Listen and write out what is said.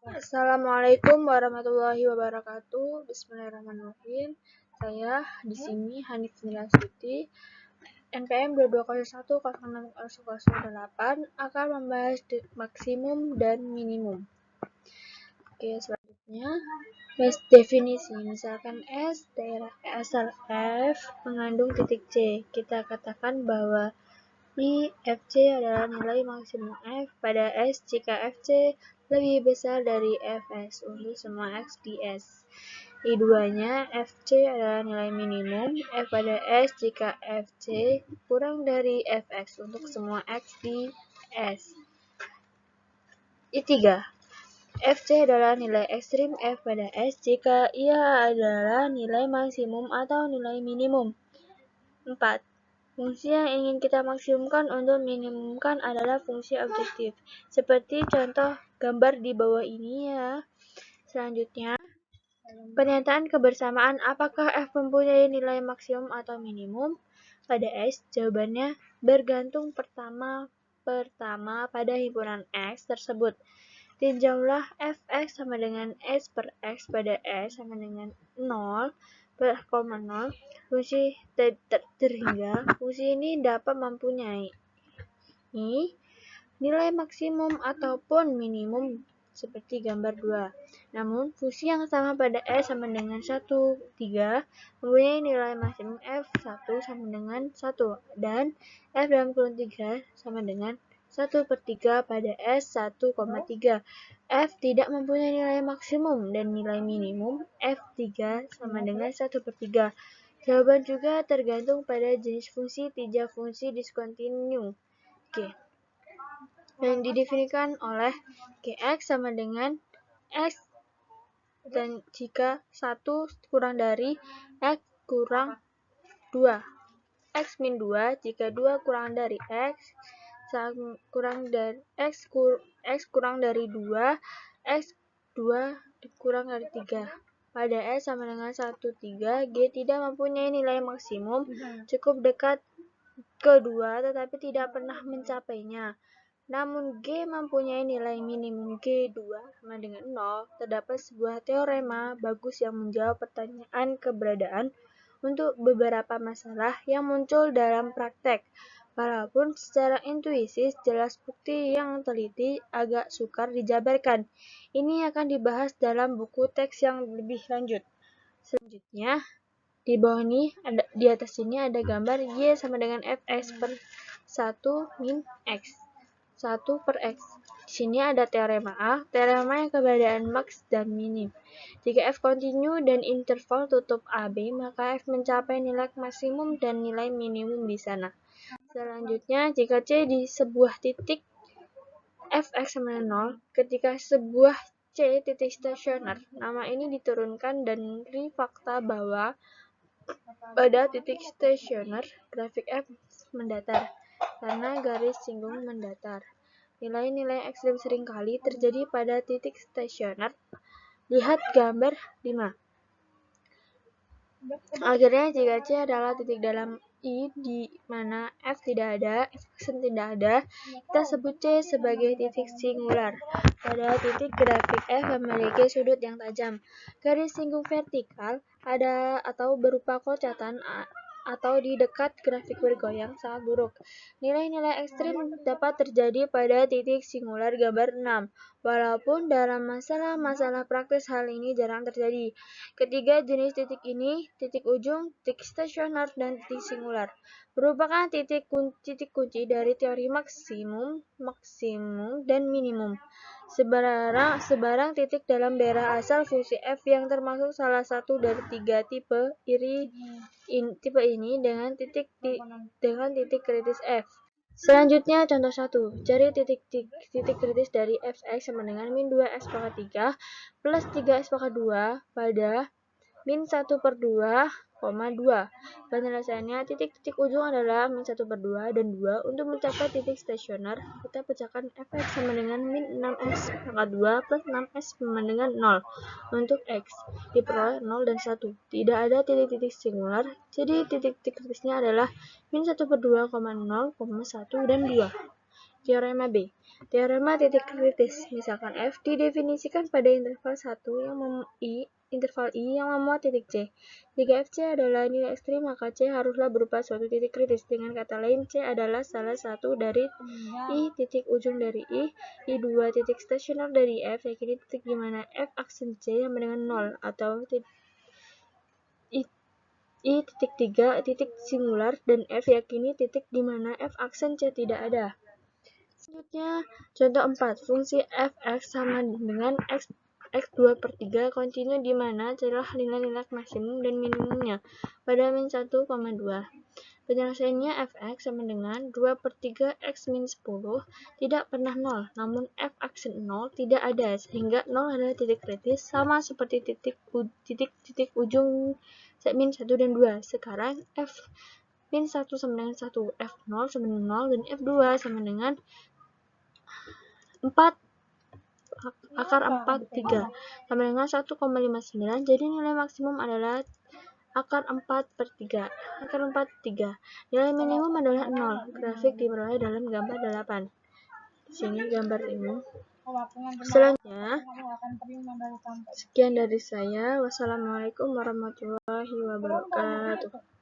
Assalamualaikum warahmatullahi wabarakatuh. Bismillahirrahmanirrahim. Saya di sini Hanif Nilastuti, NPM 22010608 akan membahas maksimum dan minimum. Oke, selanjutnya definisi. Misalkan S daerah asal F mengandung titik C. Kita katakan bahwa Fc adalah nilai maksimum F pada S jika Fc lebih besar dari Fs untuk semua X di S. I2-nya, Fc adalah nilai minimum F pada S jika Fc kurang dari Fx untuk semua X di S. I3, Fc adalah nilai ekstrim F pada S jika ia adalah nilai maksimum atau nilai minimum. 4. Fungsi yang ingin kita maksimumkan untuk minimumkan adalah fungsi objektif, seperti contoh gambar di bawah ini ya. Selanjutnya, pernyataan kebersamaan apakah F mempunyai nilai maksimum atau minimum? Pada S, jawabannya bergantung pertama pada himpunan X tersebut. Tinjaulah Fx sama dengan S per X pada S sama dengan 0 per 0, fungsi terhingga fungsi ini dapat mempunyai nilai maksimum ataupun minimum seperti gambar 2. Namun, fungsi yang sama pada S sama dengan 1, 3 mempunyai nilai maksimum F1 sama dengan 1 dan F dalam kurung 3 sama dengan 1 per 3 pada S 1,3. F tidak mempunyai nilai maksimum dan nilai minimum F3 sama dengan 1 per 3. Jawaban juga tergantung pada jenis fungsi 3 fungsi diskontinu. Oke. Yang didefinisikan oleh Gx sama dengan X dan jika 1 kurang dari X kurang 2. X min 2 jika 2 kurang dari X kurang dari X kurang dari 2, X 2 kurang dari 3. Pada S sama dengan 1, 3, G tidak mempunyai nilai maksimum, cukup dekat ke 2 tetapi tidak pernah mencapainya. Namun G mempunyai nilai minimum G2 sama dengan 0. Terdapat sebuah teorema bagus yang menjawab pertanyaan keberadaan untuk beberapa masalah yang muncul dalam praktek. Walaupun secara intuisi jelas bukti yang teliti agak sukar dijabarkan. Ini akan dibahas dalam buku teks yang lebih lanjut. Selanjutnya, di bawah ini di atas ini ada gambar Y sama dengan Fx per 1 min X. 1 per X. Di sini ada teorema A, teorema yang keberadaan maks dan minim. Jika F kontinu dan interval tutup AB, maka F mencapai nilai maksimum dan nilai minimum di sana. Selanjutnya, jika C di sebuah titik Fx sama dengan 0, ketika sebuah C titik stasioner, nama ini diturunkan dari fakta bahwa pada titik stasioner, grafik F mendatar, karena garis singgung mendatar. Nilai-nilai ekstrim seringkali terjadi pada titik stasioner. Lihat gambar 5. Akhirnya, jika C adalah titik dalam I di mana F tidak ada, F tidak ada, kita sebut C sebagai titik singular. Pada titik grafik F memiliki sudut yang tajam. Garis singgung vertikal ada atau berupa kocatan atau di dekat grafik bergoyang sangat buruk. Nilai-nilai ekstrim dapat terjadi pada titik singular gambar 6, walaupun dalam masalah-masalah praktis hal ini jarang terjadi. Ketiga jenis titik ini, titik ujung, titik stasioner, dan titik singular, merupakan titik kunci dari teori maksimum, dan minimum. Sebarang titik dalam daerah asal fungsi F yang termasuk salah satu dari 3 tipe ini dengan titik kritis F. Selanjutnya contoh 1. Cari titik kritis dari Fx sama dengan min 2x pangkat 3 plus 3x pangkat 2 pada min 1 per 2, 2. Penyelesaiannya, titik ujung adalah min 1 per 2 dan 2. Untuk mencapai titik stasioner, kita pecahkan Fx sama dengan min 6x pangkat 2 plus 6x sama dengan 0. Untuk X, diperoleh 0 dan 1. Tidak ada titik-titik singular, jadi titik kritisnya adalah min 1 per 2, 0, 1 dan 2. Teorema B. Teorema titik kritis. Misalkan F didefinisikan pada interval 1 interval I yang memuat titik C. Jika FC adalah nilai ekstrim, maka C haruslah berupa suatu titik kritis. Dengan kata lain, C adalah salah satu dari I titik ujung dari I2 titik stasioner dari F, yakini titik di mana F aksen C sama dengan 0, atau I titik 3 titik singular dan F yakini titik di mana F aksen C tidak ada. Selanjutnya, contoh 4. Fungsi f(x) sama dengan x2 per 3 kontinu di mana celah nilai-nilai maksimum dan minimumnya pada min 1, 2. Penyelesaiannya f(x) sama dengan 2 per 3 x min 10 tidak pernah 0, namun f aksen 0 tidak ada, sehingga 0 adalah titik kritis sama seperti titik ujung min 1 dan 2. Sekarang f min 1 sama dengan 1, f0 sama dengan 0, dan f2 sama dengan 4 akar 4 3 sama dengan 1,59. Jadi nilai maksimum adalah akar 4 per 3. Akar 4 3. Nilai minimum adalah 0. Grafik diperoleh dalam gambar 8. Di sini gambar ini. Selanjutnya, sekian dari saya. Wassalamualaikum warahmatullahi wabarakatuh.